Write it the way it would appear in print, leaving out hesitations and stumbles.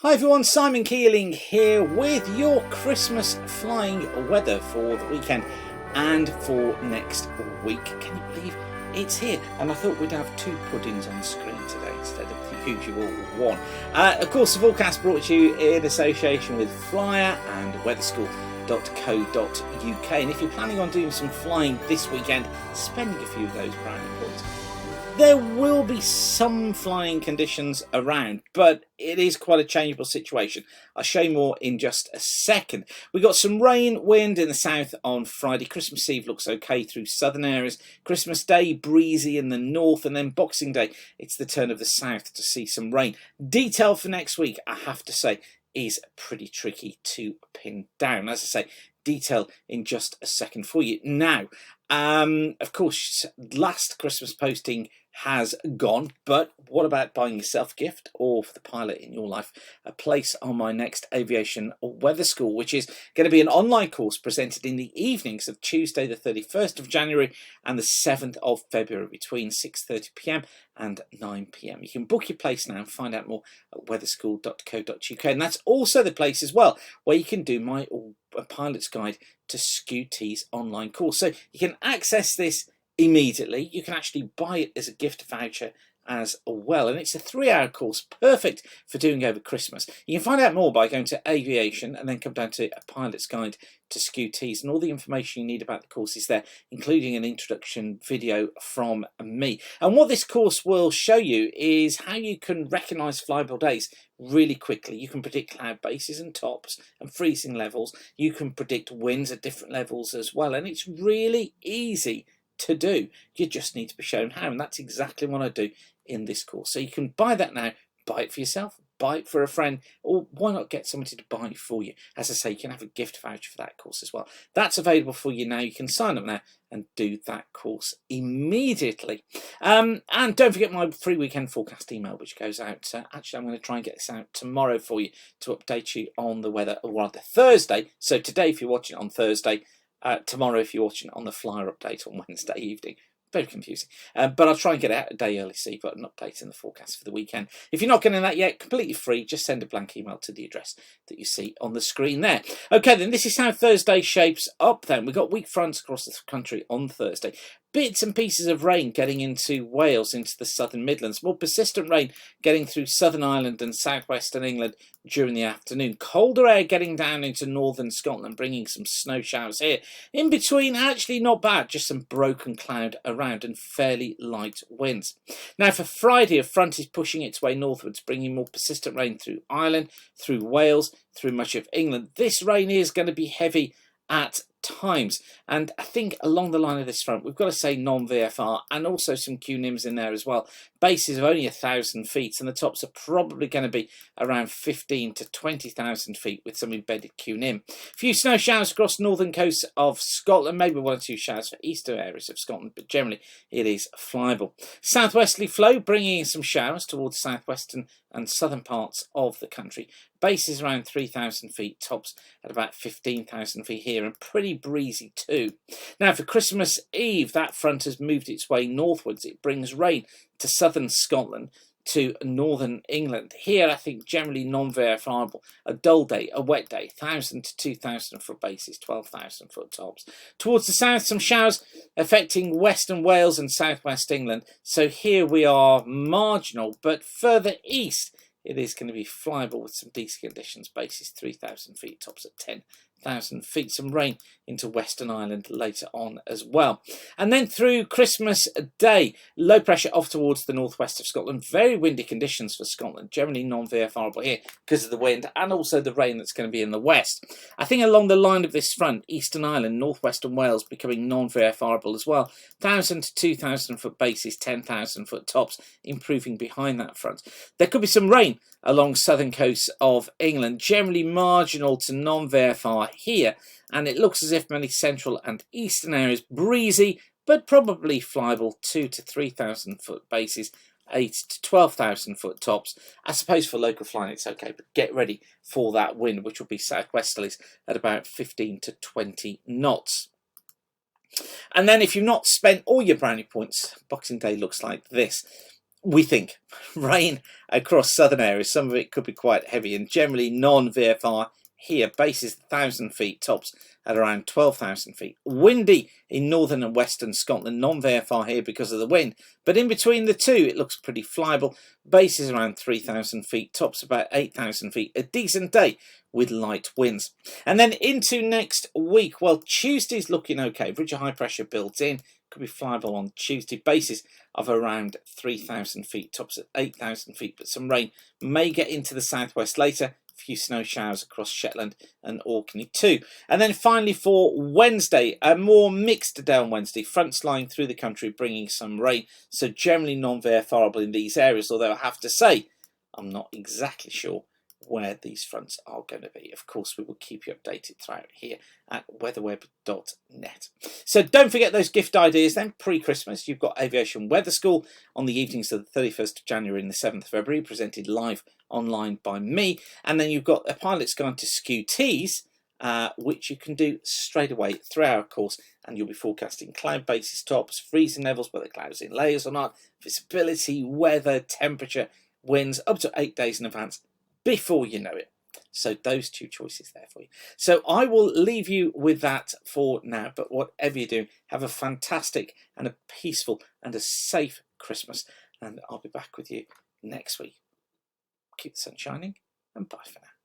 Hi everyone, Simon Keeling here with your Christmas flying weather for the weekend and for next week. Can you believe it's here? And I thought we'd have two puddings on the screen today instead of the usual one. Of course, the forecast brought to you in association with Flyer and weatherschool.co.uk. And if you're planning on doing some flying this weekend, spending a few of those brownie points, there will be some flying conditions around, but it is quite a changeable situation. I'll show you more in just a second. We got some rain, wind in the south on Friday. Christmas Eve looks okay through southern areas. Christmas Day breezy in the north, and then Boxing Day, it's the turn of the south to see some rain. Detail for next week, I have to say, is pretty tricky to pin down. As I say, detail in just a second for you. Now, of course, last Christmas posting has gone, but what about buying yourself a gift, or for the pilot in your life, a place on my next aviation weather school, which is going to be an online course presented in the evenings of Tuesday the 31st of January and the 7th of February between 6:30 p.m. and 9 p.m. You can book your place now and find out more at weatherschool.co.uk, and that's also the place as well where you can do my pilot's guide to Scooty's online course. So you can access this immediately. You can actually buy it as a gift voucher as well, and it's a 3-hour course, perfect for doing over Christmas. You can find out more by going to aviation and then come down to a pilot's guide to Scooties, and all the information you need about the course is there, including an introduction video from me. And what this course will show you is how you can recognise flyable days really quickly. You can predict cloud bases and tops and freezing levels. You can predict winds at different levels as well, and it's really easy to do. You just need to be shown how, and that's exactly what I do in this course. So you can buy that now, buy it for yourself, buy it for a friend, or why not get somebody to buy it for you? As I say, you can have a gift voucher for that course as well. That's available for you now. You can sign up now and do that course immediately. And don't forget my free weekend forecast email, which goes out. Actually, I'm going to try and get this out tomorrow for you to update you on the weather, or rather Thursday. So today, if you're watching it on Thursday, tomorrow if you're watching it on the Flyer update on Wednesday evening. Very confusing, but I'll try and get it out a day early so you've got an update in the forecast for the weekend. If you're not getting that yet, completely free, just send a blank email to the address that you see on the screen there. Okay, then this is how Thursday shapes up then. We've got weak fronts across the country on Thursday. Bits and pieces of rain getting into Wales, into the southern Midlands. More persistent rain getting through southern Ireland and southwestern England during the afternoon. Colder air getting down into northern Scotland, bringing some snow showers here. In between, actually not bad, just some broken cloud around and fairly light winds. Now for Friday, a front is pushing its way northwards, bringing more persistent rain through Ireland, through Wales, through much of England. This rain is going to be heavy at times, and I think along the line of this front we've got to say non-VFR and also some QNIMs in there as well. Bases of only 1,000 feet, and the tops are probably going to be around 15 to 20,000 feet with some embedded QNIM. A few snow showers across northern coast of Scotland, maybe 1 or 2 showers for eastern areas of Scotland, but generally it is flyable. Southwesterly flow bringing in some showers towards southwestern and southern parts of the country. Bases around 3,000 feet, tops at about 15,000 feet here, and pretty breezy too. Now for Christmas Eve, that front has moved its way northwards. It brings rain to southern Scotland, to northern England. Here, I think generally non-verifiable. A dull day, a wet day, 1,000 to 2,000 foot bases, 12,000 foot tops. Towards the south, some showers affecting western Wales and southwest England. So here we are marginal, but further east, it is going to be flyable with some decent conditions. Bases 3,000 feet, tops at 10,000 feet. Some rain into Western Ireland later on as well. And then through Christmas Day, low pressure off towards the northwest of Scotland. Very windy conditions for Scotland, generally non-VFRable here because of the wind and also the rain that's going to be in the west. I think along the line of this front, Eastern Ireland, northwestern Wales becoming non-VFRable as well. 1,000 to 2,000 foot bases, 10,000 foot tops, improving behind that front. There could be some rain along southern coast of England, generally marginal to non-VFR here, and it looks as if many central and eastern areas breezy, but probably flyable 2,000 to 3,000 foot bases, 8,000 to 12,000 foot tops. I suppose for local flying it's okay, but get ready for that wind, which will be southwesterlies at about 15 to 20 knots. And then if you've not spent all your brownie points, Boxing Day looks like this. We think rain across southern areas. Some of it could be quite heavy, and generally non-VFR here. Bases 1,000 feet, tops at around 12,000 feet. Windy in northern and western Scotland. Non-VFR here because of the wind, but in between the two it looks pretty flyable. Bases around 3,000 feet, tops about 8,000 feet. A decent day with light winds. And then into next week, well, Tuesday's looking okay. Ridge of high pressure built in, could be flyable on Tuesday. Bases of around 3,000 feet, tops at 8,000 feet, but some rain may get into the southwest later. A few snow showers across Shetland and Orkney too. And then finally for Wednesday, a more mixed day on Wednesday. Fronts lying through the country bringing some rain, so generally non-VFRable in these areas, although I have to say I'm not exactly sure where these fronts are going to be. Of course, we will keep you updated throughout here at weatherweb.net. So don't forget those gift ideas then. Pre-Christmas, you've got Aviation Weather School on the evenings of the 31st of January and the 7th of February, presented live online by me. And then you've got a pilot's guide to skew teas, which you can do straight away through our course, and you'll be forecasting cloud basis tops, freezing levels, whether clouds in layers or not, visibility, weather, temperature, winds, up to 8 days in advance before you know it. So those two choices there for you. So I will leave you with that for now, but whatever you do, have a fantastic and a peaceful and a safe Christmas, and I'll be back with you next week. Keep the sun shining, and bye for now.